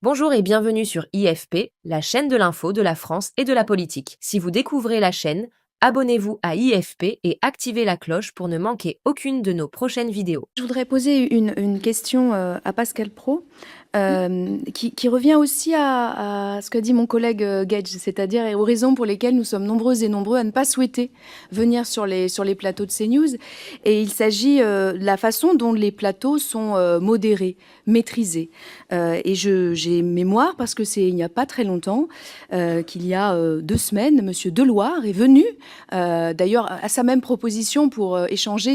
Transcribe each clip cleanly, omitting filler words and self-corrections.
Bonjour et bienvenue sur IFP, la chaîne de l'info, de la France et de la politique. Si vous découvrez la chaîne, abonnez-vous à IFP et activez la cloche pour ne manquer aucune de nos prochaines vidéos. Je voudrais poser une question à Pascal Praud, qui revient aussi à ce qu'a dit mon collègue Gage, c'est-à-dire aux raisons pour lesquelles nous sommes nombreuses et nombreux à ne pas souhaiter venir sur les plateaux de CNews. Et il s'agit de la façon dont les plateaux sont modérés, maîtrisés. Et j'ai mémoire, parce que c'est il n'y a pas très longtemps, qu'il y a 2 semaines, Monsieur Deloire est venu, d'ailleurs à sa même proposition pour échanger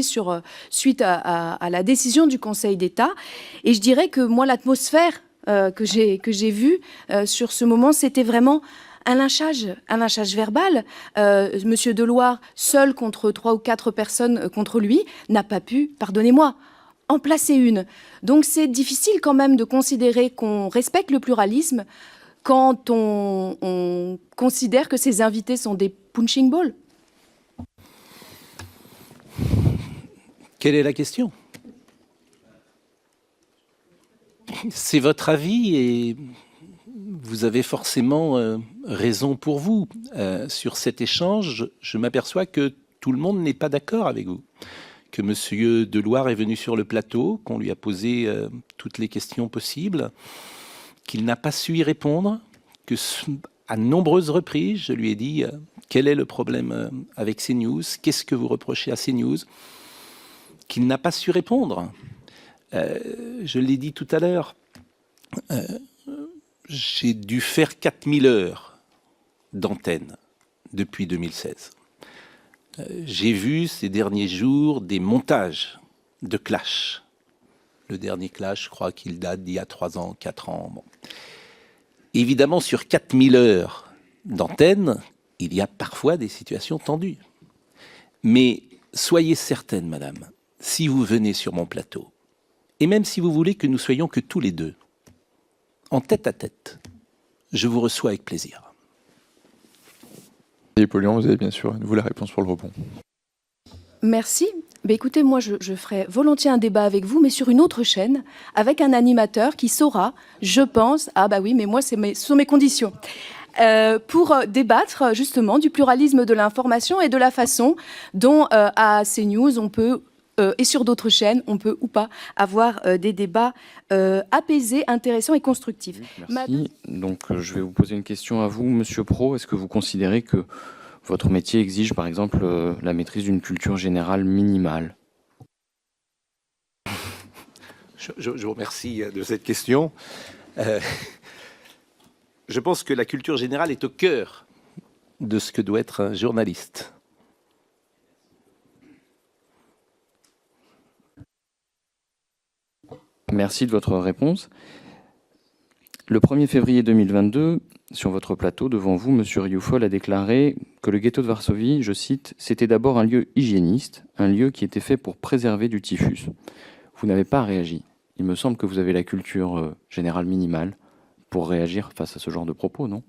suite à la décision du Conseil d'État. Et je dirais que moi, l'atmosphère que j'ai vue sur ce moment, c'était vraiment un lynchage verbal. Monsieur Deloire, seul contre 3 ou 4 personnes contre lui, n'a pas pu, pardonnez-moi, en placer une. Donc c'est difficile quand même de considérer qu'on respecte le pluralisme quand on considère que ses invités sont des punching balls. Quelle est la question? C'est votre avis et vous avez forcément raison pour vous. Sur cet échange, je m'aperçois que tout le monde n'est pas d'accord avec vous. Que M. Deloire est venu sur le plateau, qu'on lui a posé toutes les questions possibles, qu'il n'a pas su y répondre, que à nombreuses reprises, je lui ai dit quel est le problème avec CNews, qu'est-ce que vous reprochez à CNews, qu'il n'a pas su répondre. Je l'ai dit tout à l'heure, j'ai dû faire 4000 heures d'antenne depuis 2016. J'ai vu ces derniers jours des montages de clash. Le dernier clash, je crois qu'il date d'il y a 3 ans, 4 ans. Bon. Évidemment, sur 4000 heures d'antenne, il y a parfois des situations tendues. Mais soyez certaine, madame, si vous venez sur mon plateau, et même si vous voulez que nous soyons que tous les deux, en tête à tête, je vous reçois avec plaisir. Et Polluant, vous avez bien sûr vous la réponse pour le rebond. Merci. Ben écoutez, moi je ferai volontiers un débat avec vous, mais sur une autre chaîne, avec un animateur qui saura, je pense, ah bah oui, mais moi ce sont mes conditions, pour débattre justement du pluralisme de l'information et de la façon dont à CNews on peut et sur d'autres chaînes, on peut ou pas avoir des débats apaisés, intéressants et constructifs. Merci. Donc, je vais vous poser une question à vous, Monsieur Praud. Est-ce que vous considérez que votre métier exige, par exemple, la maîtrise d'une culture générale minimale? Je vous remercie de cette question. Je pense que la culture générale est au cœur de ce que doit être un journaliste. Merci de votre réponse. Le 1er février 2022, sur votre plateau, devant vous, M. Rioufol a déclaré que le ghetto de Varsovie, je cite, « c'était d'abord un lieu hygiéniste, un lieu qui était fait pour préserver du typhus ». Vous n'avez pas réagi. Il me semble que vous avez la culture générale minimale pour réagir face à ce genre de propos, non?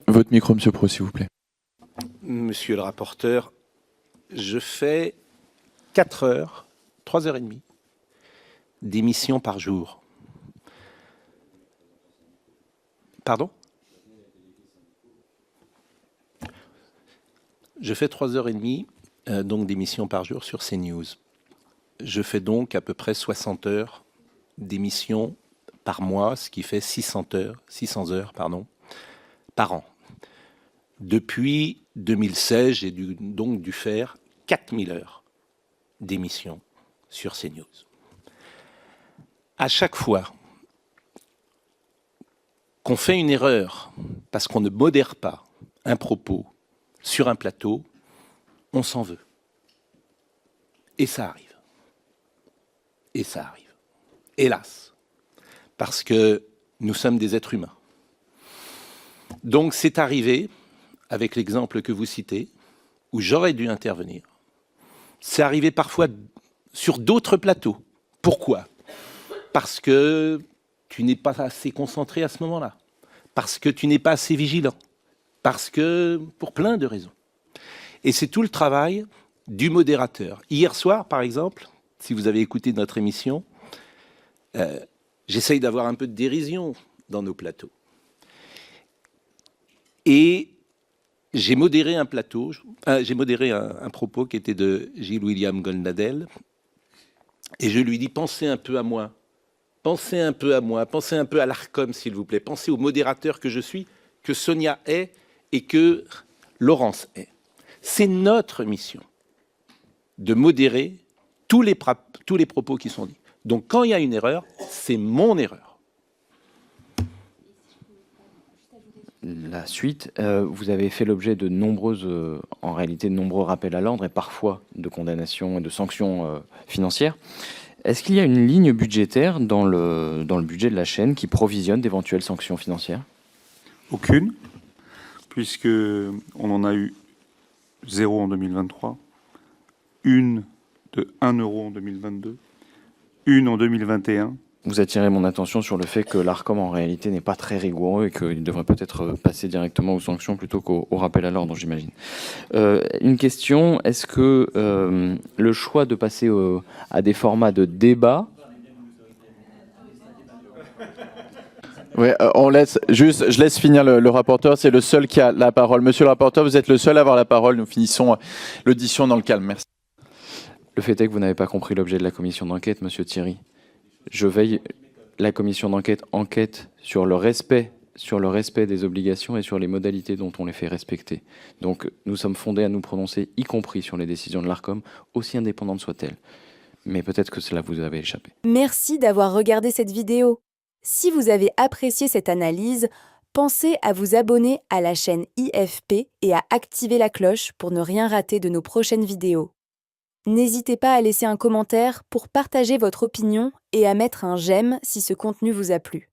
Votre micro, M. Praud, s'il vous plaît. Monsieur le rapporteur, je fais 4 heures, 3h30 d'émissions par jour. Pardon? Je fais 3h30 donc d'émissions par jour sur CNews. Je fais donc à peu près 60 heures d'émissions par mois, ce qui fait 600 heures par an. Depuis 2016, j'ai donc dû faire 4000 heures d'émissions sur CNews. À chaque fois qu'on fait une erreur parce qu'on ne modère pas un propos sur un plateau, on s'en veut. Et ça arrive. Et ça arrive. Hélas. Parce que nous sommes des êtres humains. Donc c'est arrivé, avec l'exemple que vous citez, où j'aurais dû intervenir. C'est arrivé parfois sur d'autres plateaux. Pourquoi? Parce que tu n'es pas assez concentré à ce moment-là. Parce que tu n'es pas assez vigilant. Parce que, pour plein de raisons. Et c'est tout le travail du modérateur. Hier soir, par exemple, si vous avez écouté notre émission, J'essaye d'avoir un peu de dérision dans nos plateaux. Et j'ai modéré un propos qui était de Gilles William Goldnadel, et je lui dis, pensez un peu à moi, pensez un peu à moi, pensez un peu à l'Arcom, s'il vous plaît, pensez au modérateur que je suis, que Sonia est et que Laurence est. C'est notre mission de modérer tous les propos qui sont dits. Donc quand il y a une erreur, c'est mon erreur. La suite, vous avez fait l'objet de nombreux rappels à l'ordre et parfois de condamnations et de sanctions financières. Est-ce qu'il y a une ligne budgétaire dans le budget de la chaîne qui provisionne d'éventuelles sanctions financières? Aucune, puisque on en a eu 0 en 2023, une de 1 euro en 2022, une en 2021. Vous attirez mon attention sur le fait que l'Arcom en réalité n'est pas très rigoureux et qu'il devrait peut-être passer directement aux sanctions plutôt qu'au rappel à l'ordre, j'imagine. Une question, est-ce que le choix de passer à des formats de débat... Oui, je laisse finir le rapporteur, c'est le seul qui a la parole. Monsieur le rapporteur, vous êtes le seul à avoir la parole. Nous finissons l'audition dans le calme. Merci. Le fait est que vous n'avez pas compris l'objet de la commission d'enquête, monsieur Thierry. La commission d'enquête enquête sur le respect des obligations et sur les modalités dont on les fait respecter. Donc nous sommes fondés à nous prononcer, y compris sur les décisions de l'Arcom, aussi indépendantes soient-elles. Mais peut-être que cela vous avait échappé. Merci d'avoir regardé cette vidéo. Si vous avez apprécié cette analyse, pensez à vous abonner à la chaîne IFP et à activer la cloche pour ne rien rater de nos prochaines vidéos. N'hésitez pas à laisser un commentaire pour partager votre opinion et à mettre un j'aime si ce contenu vous a plu.